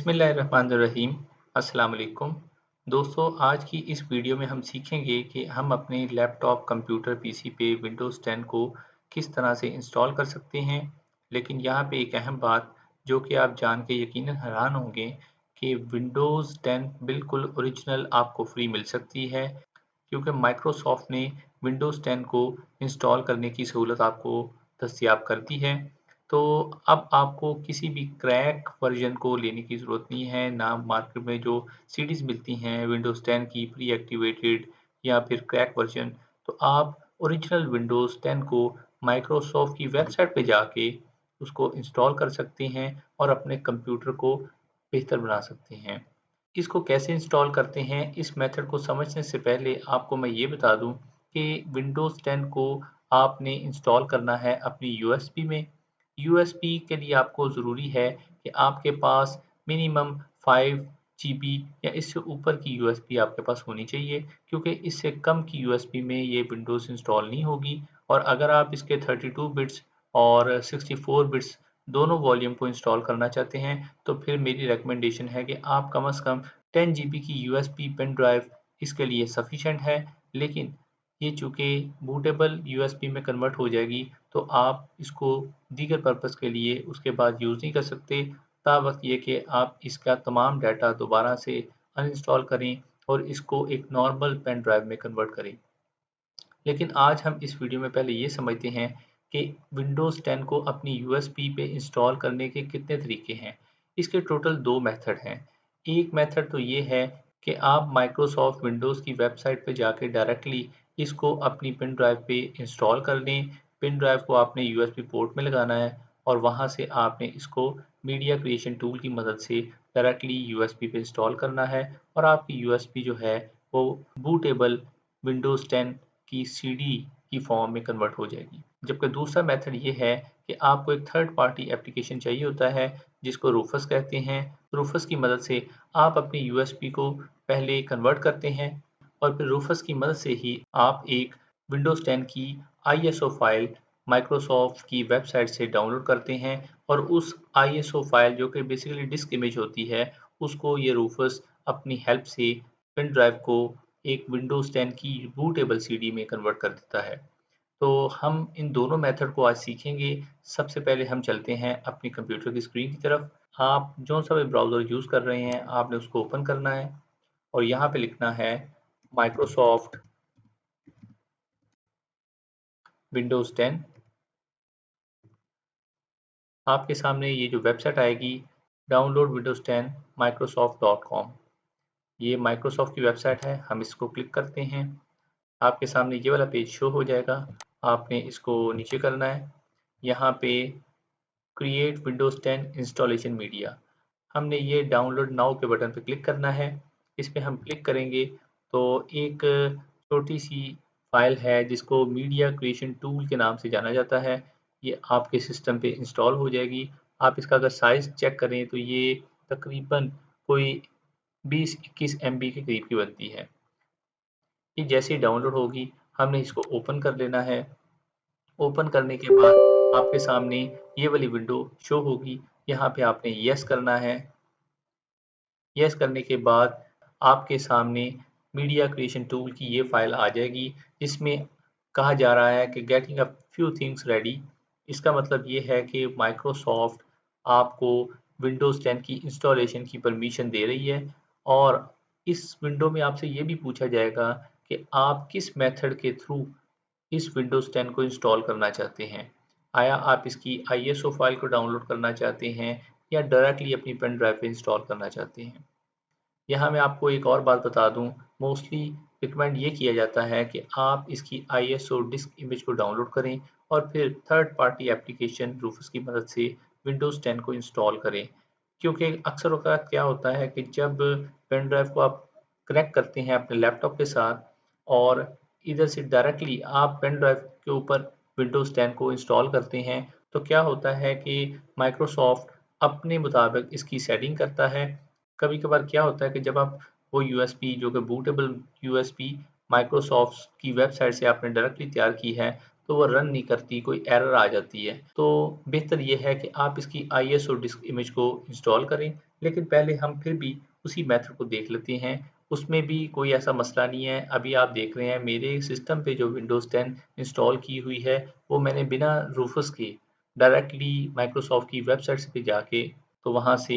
बिस्मिल्लाहिर्रहमानिर्रहीम। अस्सलाम वालेकुम। दोस्तों, आज की इस वीडियो में हम सीखेंगे कि हम अपने लैपटॉप, कंप्यूटर, पीसी पे विंडोज़ 10 को किस तरह से इंस्टॉल कर सकते हैं। लेकिन यहाँ पे एक अहम बात जो कि आप जान के यकीनन हैरान होंगे कि विंडोज़ 10 बिल्कुल ओरिजिनल आपको फ्री मिल सकती है, क्योंकि माइक्रोसॉफ्ट ने विंडोज़ 10 को इंस्टॉल करने की सहूलत आपको दस्तयाब कर दी है। तो अब आपको किसी भी क्रैक वर्ज़न को लेने की ज़रूरत नहीं है, ना मार्केट में जो सीडीज़ मिलती हैं विंडोज़ 10 की प्री एक्टिवेटेड या फिर क्रैक वर्ज़न, तो आप ओरिजिनल विंडोज़ 10 को माइक्रोसॉफ्ट की वेबसाइट पे जाके उसको इंस्टॉल कर सकते हैं और अपने कंप्यूटर को बेहतर बना सकते हैं। इसको कैसे इंस्टॉल करते हैं, इस मेथड को समझने से पहले आपको मैं ये बता दूँ कि विंडोज़ 10 को आपने इंस्टॉल करना है अपनी यूएसबी में। यूएसबी के लिए आपको ज़रूरी है कि आपके पास मिनिमम 5 जीबी या इससे ऊपर की यूएसबी आपके पास होनी चाहिए, क्योंकि इससे कम की यूएसबी में ये विंडोज़ इंस्टॉल नहीं होगी। और अगर आप इसके 32 बिट्स और 64 बिट्स दोनों वॉल्यूम को इंस्टॉल करना चाहते हैं, तो फिर मेरी रिकमेंडेशन है कि आप कम से कम 10 जीबी की यूएसबी पेन ड्राइव इसके लिए सफिशिएंट है। लेकिन ये चूँकि बूटेबल यूएसबी में कन्वर्ट हो जाएगी, तो आप इसको दीगर पर्पज़ के लिए उसके बाद यूज़ नहीं कर सकते। तावक़्त ये कि आप इसका तमाम डाटा दोबारा से अनइंस्टॉल करें और इसको एक नॉर्मल पेन ड्राइव में कन्वर्ट करें। लेकिन आज हम इस वीडियो में पहले ये समझते हैं कि विंडोज़ 10 को अपनी यूएसबी पे इंस्टॉल करने के कितने तरीके हैं। इसके टोटल 2 मेथड हैं। एक मेथड तो ये है कि आप माइक्रोसॉफ्ट विंडोज़ की वेबसाइट पे जाके डायरेक्टली इसको अपनी पेन ड्राइव पे इंस्टॉल कर लें। पेन ड्राइव को आपने यूएसबी पोर्ट में लगाना है और वहाँ से आपने इसको मीडिया क्रिएशन टूल की मदद से डायरेक्टली यूएसबी पे इंस्टॉल करना है और आपकी यूएसबी जो है वो बूटेबल विंडोज़ 10 की सीडी की फॉर्म में कन्वर्ट हो जाएगी। जबकि दूसरा मेथड ये है कि आपको एक थर्ड पार्टी एप्लीकेशन चाहिए होता है जिसको रूफस कहते हैं। रूफस की मदद से आप अपनी यूएसबी को पहले कन्वर्ट करते हैं और फिर रूफस की मदद से ही आप एक विंडोज़ 10 की आईएसओ फाइल माइक्रोसॉफ्ट की वेबसाइट से डाउनलोड करते हैं और उस आईएसओ फाइल जो कि बेसिकली डिस्क इमेज होती है, उसको ये रूफस अपनी हेल्प से पेन ड्राइव को एक विंडोज़ 10 की बूटेबल सीडी में कन्वर्ट कर देता है। तो हम इन दोनों मेथड को आज सीखेंगे। सबसे पहले हम चलते हैं अपने कंप्यूटर की स्क्रीन की तरफ। आप जो-सा भी ब्राउज़र यूज़ कर रहे हैं, आपने उसको ओपन करना है और यहाँ पे लिखना है माइक्रोसॉफ्ट विंडोज़ 10। आपके सामने ये जो वेबसाइट आएगी डाउनलोड विंडोज़ 10 microsoft.com, ये माइक्रोसॉफ्ट की वेबसाइट है। हम इसको क्लिक करते हैं। आपके सामने ये वाला पेज शो हो जाएगा। आपने इसको नीचे करना है। यहाँ पे क्रिएट विंडोज़ 10 इंस्टॉलेशन मीडिया, हमने ये डाउनलोड नाउ के बटन पे क्लिक करना है। इस पे हम क्लिक करेंगे तो एक छोटी-सी फ़ाइल है जिसको मीडिया क्रिएशन टूल के नाम से जाना जाता है। ये आपके सिस्टम पे इंस्टॉल हो जाएगी। आप इसका अगर साइज़ चेक करें तो ये तकरीबन कोई 20-21 एमबी के करीब की बनती है। ये जैसे ही डाउनलोड होगी हमने इसको ओपन कर लेना है। ओपन करने के बाद आपके सामने ये वाली विंडो शो होगी। यहाँ पे आपने येस करना है। येस करने के बाद आपके सामने मीडिया क्रिएशन टूल की ये फाइल आ जाएगी जिसमें कहा जा रहा है कि getting a few things ready. इसका मतलब ये है कि माइक्रोसॉफ्ट आपको विंडोज़ 10 की इंस्टॉलेशन की परमिशन दे रही है और इस विंडो में आपसे ये भी पूछा जाएगा कि आप किस मेथड के थ्रू इस विंडोज़ 10 को इंस्टॉल करना चाहते हैं। आया आप इसकी आईएसओ फाइल को डाउनलोड करना चाहते हैं या डायरेक्टली अपनी पेन ड्राइव पे इंस्टॉल करना चाहते हैं। यहाँ मैं आपको एक और बात बता दूँ, मोस्टली रिकमेंड ये किया जाता है कि आप इसकी आईएसओ डिस्क इमेज को डाउनलोड करें और फिर थर्ड पार्टी एप्लीकेशन रूफस की मदद से विंडोज़ 10 को इंस्टॉल करें। क्योंकि अक्सर औक़ात क्या होता है कि जब पेन ड्राइव को आप कनेक्ट करते हैं अपने लैपटॉप के साथ और इधर से डायरेक्टली आप पेन ड्राइव के ऊपर विंडोज़ 10 को इंस्टॉल करते हैं, तो क्या होता है कि माइक्रोसॉफ्ट अपने मुताबिक इसकी सेटिंग करता है। कभी-कभार क्या होता है कि जब आप वो यूएसबी जो कि बूटेबल यूएसबी माइक्रोसॉफ्ट की वेबसाइट से आपने डायरेक्टली तैयार की है, तो वो रन नहीं करती, कोई एरर आ जाती है। तो बेहतर ये है कि आप इसकी आईएसओ डिस्क इमेज को इंस्टॉल करें। लेकिन पहले हम फिर भी उसी मेथड को देख लेते हैं। उसमें भी कोई ऐसा मसला नहीं है। अभी आप देख रहे हैं मेरे सिस्टम पे जो विंडोज़ 10 इंस्टॉल की हुई है, वो मैंने बिना रूफस के डायरेक्टली माइक्रोसॉफ्ट की वेबसाइट पे जाके तो वहाँ से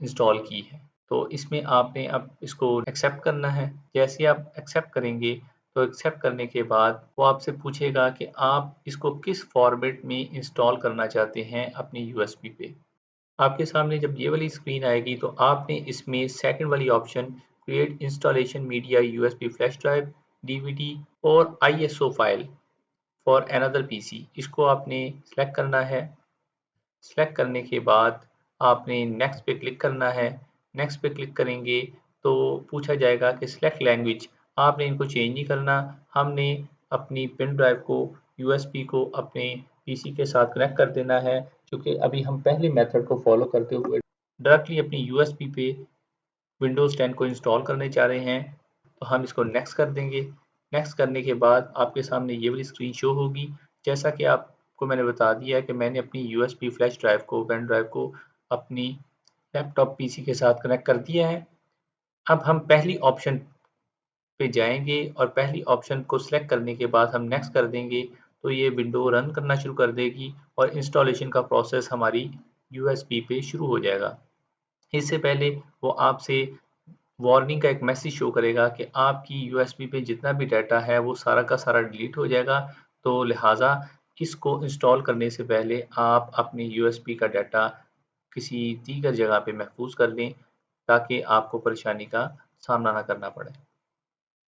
इंस्टॉल की है। तो इसमें आपने अब इसको एक्सेप्ट करना है। जैसे आप एक्सेप्ट करेंगे, तो एक्सेप्ट करने के बाद वो आपसे पूछेगा कि आप इसको किस फॉर्मेट में इंस्टॉल करना चाहते हैं अपनी यूएसबी पे। आपके सामने जब ये वाली स्क्रीन आएगी तो आपने इसमें सेकंड वाली option create installation media USB flash drive, DVD और ISO file for another PC, इसको आपने सेलेक्ट करना है। सेलेक्ट करने के बाद आपने नेक्स्ट पे क्लिक करना है। नेक्स्ट पे क्लिक करेंगे तो पूछा जाएगा कि सिलेक्ट लैंग्वेज, आपने इनको चेंज नहीं करना। हमने अपनी पेन ड्राइव को यूएसबी को अपने पीसी के साथ कनेक्ट कर देना है, क्योंकि अभी हम पहले मेथड को फॉलो करते हुए डायरेक्टली अपनी यूएसबी पे विंडोज़ 10 को इंस्टॉल करने जा रहे हैं। तो हम इसको नेक्स्ट कर देंगे। नेक्स्ट करने के बाद आपके सामने ये वाली स्क्रीन शो होगी। जैसा कि आपको मैंने बता दिया है कि मैंने अपनी यूएसबी फ्लैश ड्राइव को, पेन ड्राइव को अपनी लैपटॉप पीसी के साथ कनेक्ट कर दिया है। अब हम पहली ऑप्शन पे जाएंगे और पहली ऑप्शन को सिलेक्ट करने के बाद हम नेक्स्ट कर देंगे, तो ये विंडो रन करना शुरू कर देगी और इंस्टॉलेशन का प्रोसेस हमारी यूएसबी पे शुरू हो जाएगा। इससे पहले वो आपसे वार्निंग का एक मैसेज शो करेगा कि आपकी यूएसबी पे जितना भी डाटा है वो सारा का सारा डिलीट हो जाएगा। तो लिहाजा इसको इंस्टॉल करने से पहले आप अपनी यूएसबी का डाटा किसी दीगर जगह पे महफूज कर लें, ताकि आपको परेशानी का सामना ना करना पड़े।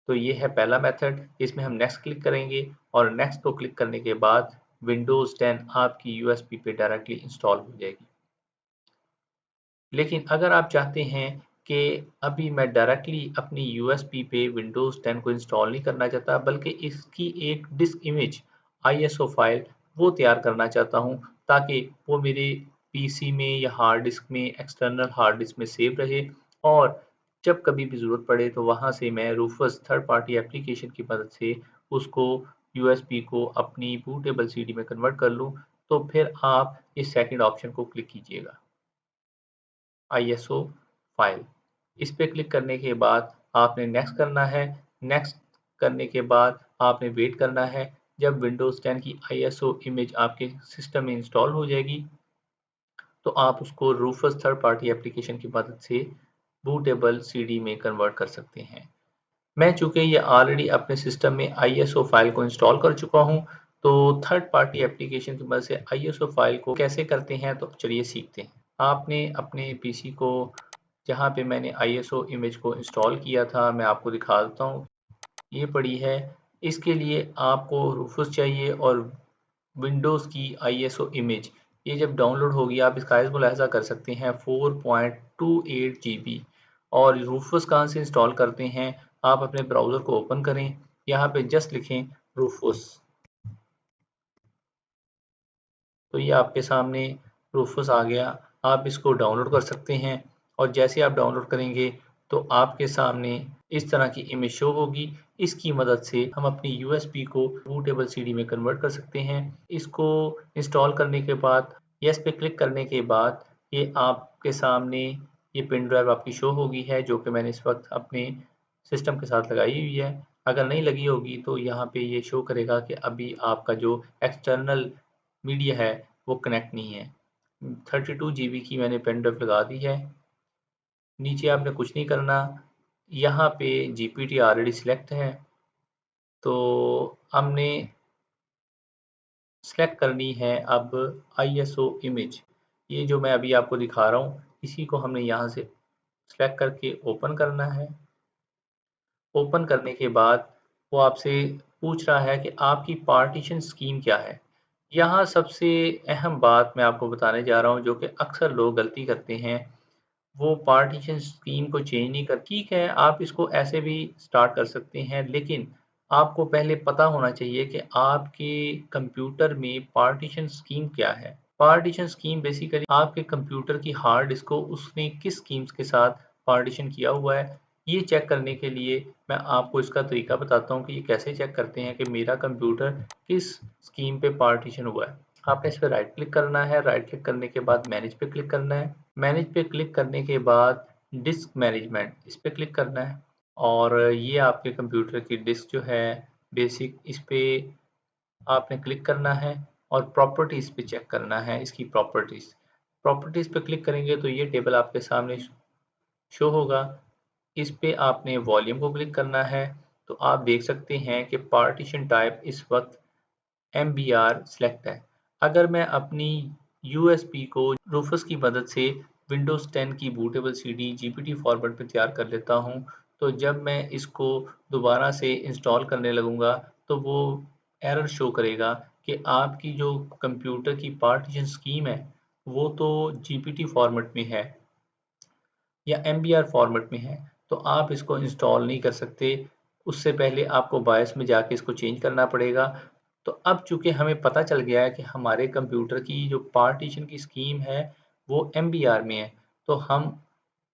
तो ये है पहला मेथड। इसमें हम नेक्स्ट क्लिक करेंगे और नेक्स्ट को क्लिक करने के बाद विंडोज़ 10 आपकी यूएसबी पे डायरेक्टली इंस्टॉल हो जाएगी। लेकिन अगर आप चाहते हैं कि अभी मैं डायरेक्टली अपनी यूएसबी पे विंडोज़ 10 को इंस्टॉल नहीं करना चाहता, बल्कि इसकी एक डिस्क इमेज आईएसओ फाइल वो तैयार करना चाहता हूँ, ताकि वो मेरे पीसी में या हार्ड डिस्क में, एक्सटर्नल हार्ड डिस्क में सेव रहे और जब कभी भी ज़रूरत पड़े तो वहाँ से मैं रूफस थर्ड पार्टी एप्लीकेशन की मदद से उसको यूएसबी को अपनी बूटेबल सीडी में कन्वर्ट कर लूँ। तो फिर आप इस सेकंड ऑप्शन को क्लिक कीजिएगा, आईएसओ फाइल। इस पे क्लिक करने के बाद आपने नेक्स्ट करना है। नेक्स्ट करने के बाद आपने वेट करना है। जब विंडोज़ 10 की आईएसओ इमेज आपके सिस्टम में इंस्टॉल हो जाएगी, तो आप उसको रूफस थर्ड पार्टी एप्लीकेशन की मदद से बूटेबल सीडी में कन्वर्ट कर सकते हैं। मैं चूँकि ये ऑलरेडी अपने सिस्टम में आईएसओ फाइल को इंस्टॉल कर चुका हूँ, तो थर्ड पार्टी एप्लीकेशन की मदद से आईएसओ फाइल को कैसे करते हैं, तो चलिए सीखते हैं। आपने अपने पीसी को, जहाँ पे मैंने आईएसओ इमेज को इंस्टॉल किया था, मैं आपको दिखा देता हूँ। ये पड़ी है। इसके लिए आपको रूफस चाहिए और विंडोज़ की आईएसओ इमेज। ये जब डाउनलोड होगी आप इसका साइज़ मुलाहिज़ा कर सकते हैं 4.28 जीबी। और रूफस कहाँ से इंस्टॉल करते हैं, आप अपने ब्राउज़र को ओपन करें, यहाँ पे जस्ट लिखें रूफस, तो ये आपके सामने रूफस आ गया। आप इसको डाउनलोड कर सकते हैं और जैसे आप डाउनलोड करेंगे तो आपके सामने इस तरह की इमेज शो होगी। इसकी मदद से हम अपनी यूएसबी को बूटेबल सीडी में कन्वर्ट कर सकते हैं। इसको इंस्टॉल करने के बाद यस पे क्लिक करने के बाद ये आपके सामने ये पेन ड्राइव आपकी शो होगी है, जो कि मैंने इस वक्त अपने सिस्टम के साथ लगाई हुई है। अगर नहीं लगी होगी तो यहाँ पे ये शो करेगा कि अभी आपका जो एक्सटर्नल मीडिया है वो कनेक्ट नहीं है। 32 जीबी की मैंने पेन ड्राइव लगा दी है। नीचे आपने कुछ नहीं करना, यहाँ पे जीपीटी ऑलरेडी सिलेक्ट है, तो हमने सेलेक्ट करनी है अब आईएसओ इमेज। ये जो मैं अभी आपको दिखा रहा हूँ, इसी को हमने यहाँ से सेलेक्ट करके ओपन करना है। ओपन करने के बाद वो आपसे पूछ रहा है कि आपकी पार्टीशन स्कीम क्या है। यहाँ सबसे अहम बात मैं आपको बताने जा रहा हूँ, जो कि अक्सर लोग गलती करते हैं, वो पार्टीशन स्कीम को चेंज नहीं कर। ठीक है, आप इसको ऐसे भी स्टार्ट कर सकते हैं, लेकिन आपको पहले पता होना चाहिए कि आपके कंप्यूटर में पार्टीशन स्कीम क्या है। पार्टीशन स्कीम बेसिकली आपके कंप्यूटर की हार्ड डिस्क को उसने किस स्कीम्स के साथ पार्टीशन किया हुआ है, ये चेक करने के लिए मैं आपको इसका तरीका बताता हूँ कि ये कैसे चेक करते हैं कि मेरा कंप्यूटर किस स्कीम पे पार्टीशन हुआ है। आपने इस पर राइट क्लिक करना है। राइट क्लिक करने के बाद मैनेज पे क्लिक करना है। मैनेज पे क्लिक करने के बाद डिस्क मैनेजमेंट इस पे क्लिक करना है और ये आपके कंप्यूटर की डिस्क जो है बेसिक, इस पे आपने क्लिक करना है और प्रॉपर्टीज़ पे चेक करना है इसकी प्रॉपर्टीज़। प्रॉपर्टीज़ पे क्लिक करेंगे तो ये टेबल आपके सामने शो होगा। इस पे आपने वॉल्यूम को क्लिक करना है, तो आप देख सकते हैं कि पार्टीशन टाइप इस वक्त MBR सिलेक्ट है। अगर मैं अपनी यूएसबी को रूफस की मदद से विंडोज़ 10 की बूटेबल सीडी जीपीटी फॉर्मेट में तैयार कर लेता हूँ, तो जब मैं इसको दोबारा से इंस्टॉल करने लगूँगा तो वो एरर शो करेगा कि आपकी जो कंप्यूटर की पार्टीशन स्कीम है वो तो जीपीटी फॉर्मेट में है या MBR फॉर्मेट में है, तो आप इसको इंस्टॉल नहीं कर सकते। उससे पहले आपको बायस में जाके इसको चेंज करना पड़ेगा। तो अब चूँकि हमें पता चल गया है कि हमारे कंप्यूटर की जो पार्टीशन की स्कीम है वो MBR में है, तो हम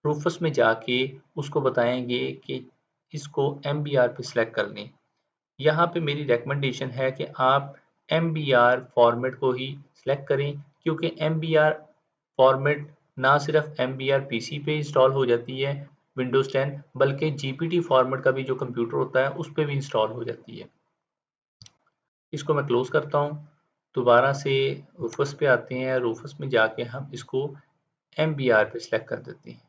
रूफस में जाके उसको बताएंगे कि इसको MBR पे सिलेक्ट कर लें। यहाँ पे मेरी रिकमेंडेशन है कि आप MBR फॉर्मेट को ही सिलेक्ट करें, क्योंकि MBR फॉर्मेट ना सिर्फ MBR पीसी पे इंस्टॉल हो जाती है विंडोज़ 10, बल्कि जीपीटी फॉर्मेट का भी जो कंप्यूटर होता है उस पे भी इंस्टॉल हो जाती है। इसको मैं क्लोज करता हूँ। दोबारा से रूफस पे आते हैं, रूफस में जाके हम इसको MBR पे सिलेक्ट कर देते हैं।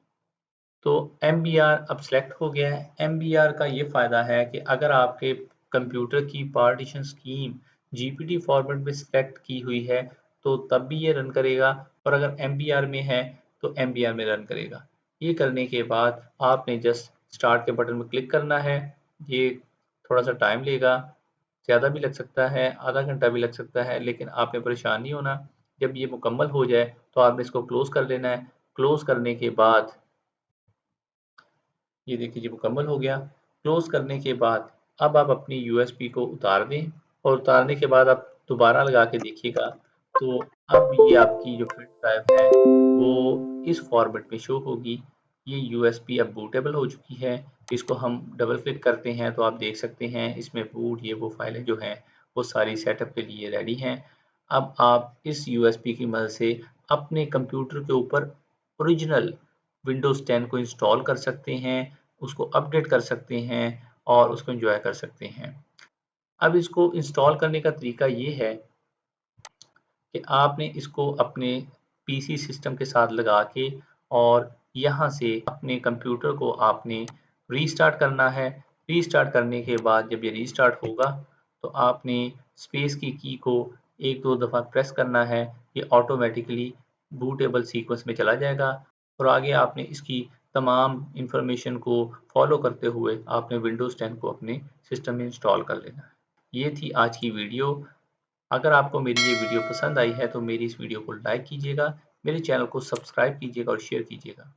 तो MBR अब सिलेक्ट हो गया है। MBR का ये फ़ायदा है कि अगर आपके कंप्यूटर की पार्टीशन स्कीम जीपीटी फॉर्मेट में सिलेक्ट की हुई है तो तब भी ये रन करेगा, और अगर MBR में है तो MBR में रन करेगा। ये करने के बाद आपने जस्ट स्टार्ट के बटन में क्लिक करना है। ये थोड़ा सा टाइम लेगा, ज़्यादा भी लग सकता है, आधा घंटा भी लग सकता है, लेकिन आपने परेशान नहीं होना। जब ये मुकम्मल हो जाए तो आपने इसको क्लोज़ कर लेना है। क्लोज़ करने के बाद ये देखिए जी मुकम्मल हो गया। क्लोज़ करने के बाद अब आप अपनी यूएसबी को उतार दें और उतारने के बाद आप दोबारा लगा के देखिएगा तो अब ये आपकी जो पेन ड्राइव है वो इस फॉर्मेट में शो होगी। ये यूएसबी अब बूटेबल हो चुकी है। इसको हम डबल क्लिक करते हैं तो आप देख सकते हैं इसमें बूट ये वो फाइलें जो हैं वो सारी सेटअप के लिए रेडी हैं। अब आप इस यूएसबी की मदद से अपने कंप्यूटर के ऊपर ओरिजिनल विंडोज़ 10 को इंस्टॉल कर सकते हैं, उसको अपडेट कर सकते हैं और उसको एन्जॉय कर सकते हैं। अब इसको इंस्टॉल करने का तरीका ये है कि आपने इसको अपने पीसी सिस्टम के साथ लगा के और यहाँ से अपने कंप्यूटर को आपने रीस्टार्ट करना है। रीस्टार्ट करने के बाद जब ये रीस्टार्ट होगा तो आपने स्पेस की की को 1-2 दफ़ा प्रेस करना है। ये ऑटोमेटिकली बूटेबल सीक्वेंस में चला जाएगा और आगे आपने इसकी तमाम इन्फॉर्मेशन को फॉलो करते हुए आपने विंडोज़ 10 को अपने सिस्टम में इंस्टॉल कर लेना है। ये थी आज की वीडियो। अगर आपको मेरी ये वीडियो पसंद आई है तो मेरी इस वीडियो को लाइक कीजिएगा, मेरे चैनल को सब्सक्राइब कीजिएगा और शेयर कीजिएगा।